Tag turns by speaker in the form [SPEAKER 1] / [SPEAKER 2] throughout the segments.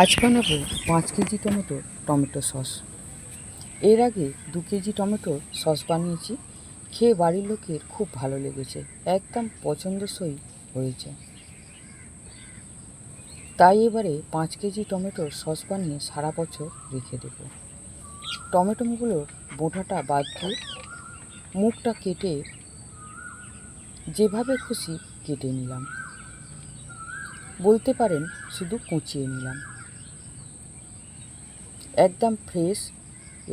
[SPEAKER 1] আজ বানাবো 5 KG tomato sauce. এর আগে 2 কেজি টমেটো সস বানিয়েছি, খেয়ে বাড়ির লোকের খুব ভালো লেগেছে, একদম পছন্দসই হয়েছে। তাই এবারে 5 কেজি টমেটোর সস বানিয়ে সারা বছর রেখে দেব। টমেটোগুলোর বোঁটাটা বাদ দিয়ে মুখটা কেটে যেভাবে খুশি কেটে নিলাম, বলতে পারেন শুধু কুচিয়ে নিলাম। একদম ফ্রেশ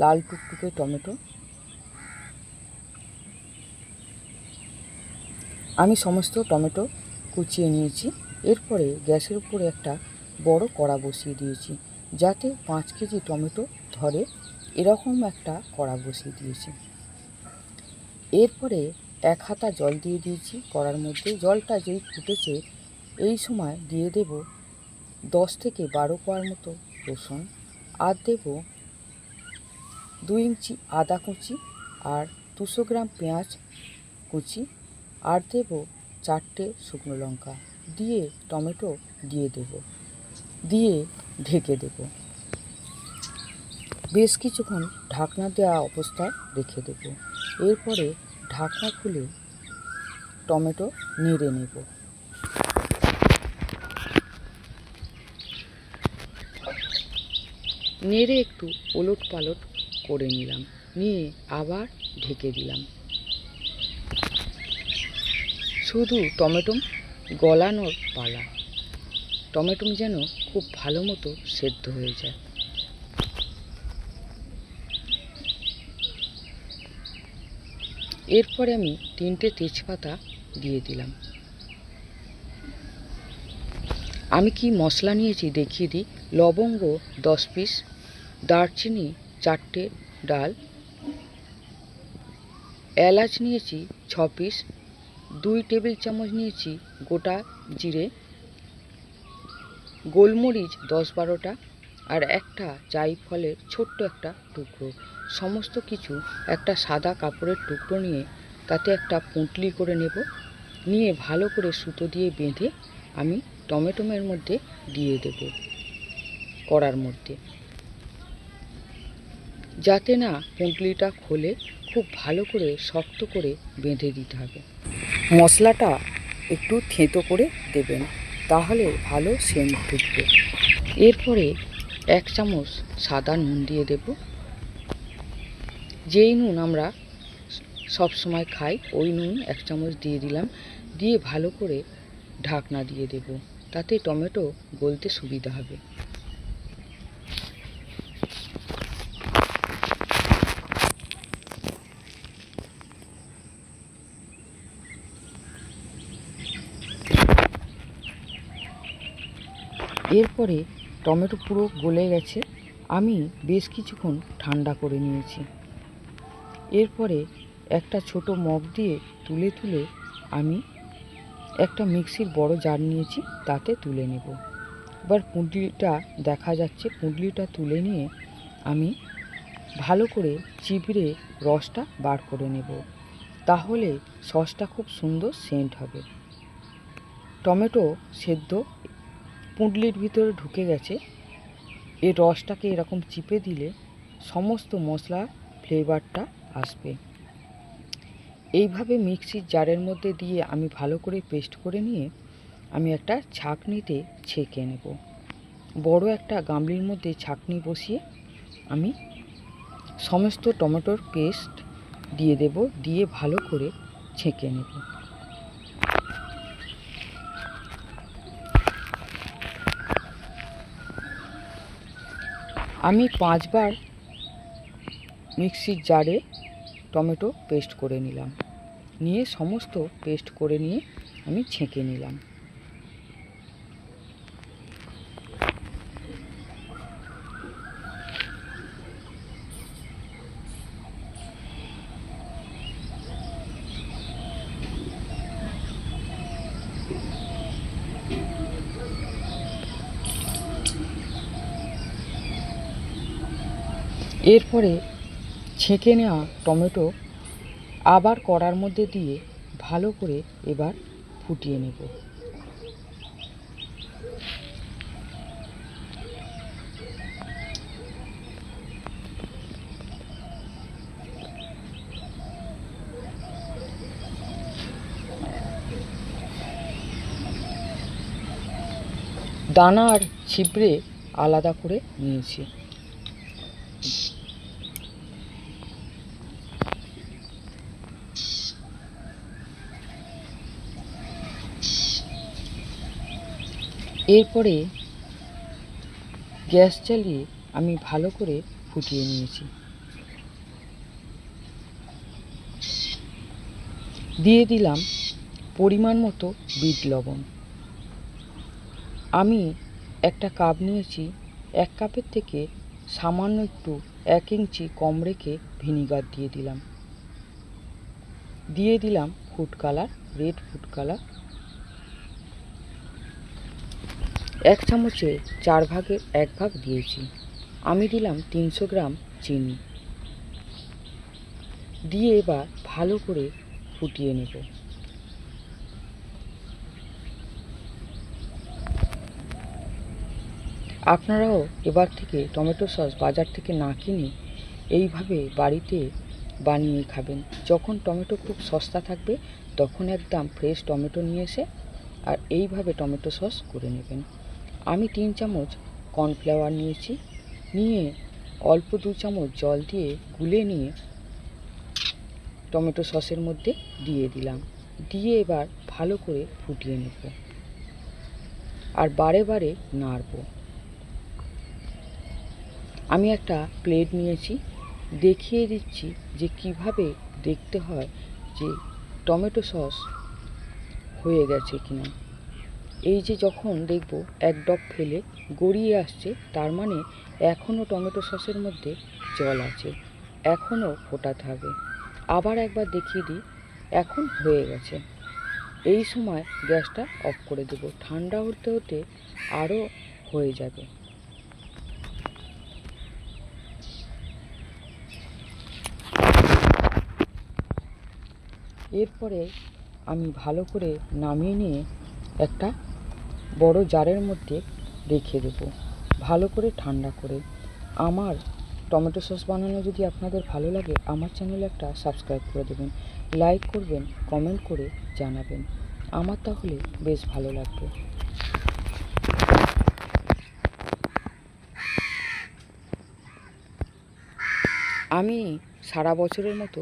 [SPEAKER 1] লাল টুকটুকে টমেটো। আমি সমস্ত টমেটো কুচিয়ে নিয়েছি। এরপরে গ্যাসের উপরে একটা বড় কড়া বসিয়ে দিয়েছি, যাতে 5 কেজি টমেটো ধরে এরকম একটা কড়া বসিয়ে দিয়েছি। এরপরে 1 হাতা জল দিয়ে দিয়েছি কড়ার মধ্যে। জলটা যেই ফুটেছে এই সময় দিয়ে দেব 10 থেকে 12 কোয়ার মতো রসুন, আর দেব 2 ইঞ্চি আদা কুচি, আর 200 গ্রাম পেঁয়াজ কুচি, আর দেব 4টে শুকনো লঙ্কা। দিয়ে টমেটো দিয়ে দেব, দিয়ে ঢেকে দেব। বেশ কিছুক্ষণ ঢাকনা দেওয়া অবস্থায় রেখে দেব। এরপরে ঢাকনা খুলে টমেটো নেড়ে নেব। নেড়ে একটু ওলট পালট করে নিলাম, নিয়ে আবার ঢেকে দিলাম। শুধু টমেটো গলানোর পালা, টমেটো যেন খুব ভালো মতো সেদ্ধ হয়ে যায়। এরপরে আমি 3টে তেজপাতা দিয়ে দিলাম। আমি কি মশলা নিয়েছি দেখিয়ে দিই। লবঙ্গ 10 পিস, দারচিনি 4টে ডাল, এলাচ নিয়েছি 6 পিস, 2 টেবিল চামচ নিয়েছি গোটা জিরে, গোলমরিচ 10-12টা, আর একটা জায়ফলের ছোট্ট একটা টুকরো। সমস্ত কিছু একটা সাদা কাপড়ের টুকরো নিয়ে তাতে একটা পুঁটলি করে নেব। নিয়ে ভালো করে সুতো দিয়ে বেঁধে আমি টমেটোর মধ্যে দিয়ে দেব, কড়ার মধ্যে, যাতে না পুঁটলিটা খোলে। খুব ভালো করে শক্ত করে বেঁধে দিতে হবে। মশলাটা একটু থেঁতো করে দেবেন, তাহলে ভালো সেন্ট ঢুকবে। এরপরে 1 চামচ সাদা নুন দিয়ে দেব। যেই নুন আমরা সব সময় খাই ওই নুন 1 চামচ দিয়ে দিলাম। দিয়ে ভালো করে ঢাকনা দিয়ে দেব, তাতে টমেটো গলতে সুবিধা হবে। এরপরে টমেটো পুরো গলে গেছে, আমি বেশ কিছুক্ষণ ঠান্ডা করে নিয়েছি। এরপরে একটা ছোট মগ দিয়ে তুলে তুলে আমি একটা মিক্সির বড় জার নিয়েছি, তাতে তুলে নেব। এবার পুঁটলিটা দেখা যাচ্ছে, পুঁটলিটা তুলে নিয়ে আমি ভালো করে চিবিয়ে রসটা বার করে নেব, তাহলে সসটা খুব সুন্দর সেন্ট হবে। টমেটো সেদ্ধ পুঁটলির ভিতরে ঢুকে গেছে। এর রসটাকে এরকম চিপে দিলে সমস্ত মশলার ফ্লেভারটা আসবে। এইভাবে মিক্সির জারের মধ্যে দিয়ে আমি ভালো করে পেস্ট করে নিয়ে আমি একটা ছাঁকনিতে ছেঁকে নেব। বড় একটা গামলির মধ্যে ছাঁকনি বসিয়ে আমি সমস্ত টমেটোর পেস্ট দিয়ে দেব, দিয়ে ভালো করে ছেঁকে নেব। আমি 5 বার মিক্সির জারে টমেটো পেস্ট করে নিলাম, নিয়ে সমস্ত পেস্ট করে নিয়ে আমি ছেঁকে নিলাম। এরপরে ছেঁকে নেওয়া টমেটো আবার কড়ার মধ্যে দিয়ে ভালো করে এবার ফুটিয়ে নেব। দানা আর ছিবড়ে আলাদা করে নিয়েছি। এরপরে গ্যাস জ্বালিয়ে আমি ভালো করে ফুটিয়ে নিয়েছি। দিয়ে দিলাম পরিমাণ মতো বিট লবণ। আমি একটা কাপ নিয়েছি, 1 কাপের থেকে সামান্য একটু 1 ইঞ্চি কম রেখে ভিনিগার দিয়ে দিলাম। দিয়ে দিলাম food colour, red food colour. 1 চামচে 4 ভাগের 1 ভাগ দিয়েছি। আমি দিলাম 300 গ্রাম চিনি। দিয়ে এবার ভালো করে ফুটিয়ে নেব। আপনারাও এবার থেকে টমেটো সস বাজার থেকে না কিনে এইভাবে বাড়িতে বানিয়ে খাবেন। যখন টমেটো খুব সস্তা থাকবে তখন একদম ফ্রেশ টমেটো নিয়ে এসে আর এইভাবে টমেটো সস করে নেবেন। আমি 3 চামচ কর্নফ্লাওয়ার নিয়েছি, নিয়ে অল্প 2 চামচ জল দিয়ে গুলে নিয়ে টমেটো সসের মধ্যে দিয়ে দিলাম। দিয়ে এবার ভালো করে ফুটিয়ে নেব আর বারে বারে নাড়ব। আমি একটা প্লেট নিয়েছি, দেখিয়ে দিচ্ছি যে কিভাবে দেখতে হয় যে টমেটো সস হয়ে গেছে কিনা। এই যে যখন দেখব 1 ড্রপ ফেলে গড়িয়ে আসছে, তার মানে এখনও টমেটো সসের মধ্যে জল আছে, এখনও ফোটাতে হবে। আবার একবার দেখিয়ে দিই, এখন হয়ে গেছে। এই সময় গ্যাসটা অফ করে দেব। ঠান্ডা হতে হতে আরও হয়ে যাবে। এরপরে আমি ভালো করে নামিয়ে নিয়ে একটা বড় জারের মধ্যে রেখে দেব, ভালো করে ঠান্ডা করে। আমার টমেটো সস বানানো যদি আপনাদের ভালো লাগে, আমার চ্যানেলে একটা সাবস্ক্রাইব করে দেবেন, লাইক করবেন, কমেন্ট করে জানাবেন। আমার তাহলে বেশ ভালো লাগবে। আমি সারা বছরের মতো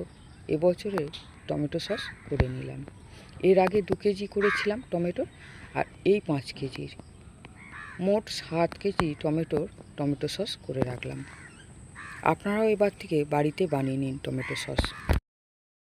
[SPEAKER 1] এবছরে টমেটো সস করে নিলাম। এর আগে 2 কেজি করেছিলাম টমেটো, আর এই 5 কেজির, মোট 7 কেজি টমেটো সস করে রাখলাম। আপনারাও এবার থেকে বাড়িতে বানিয়ে নিন টমেটো সস।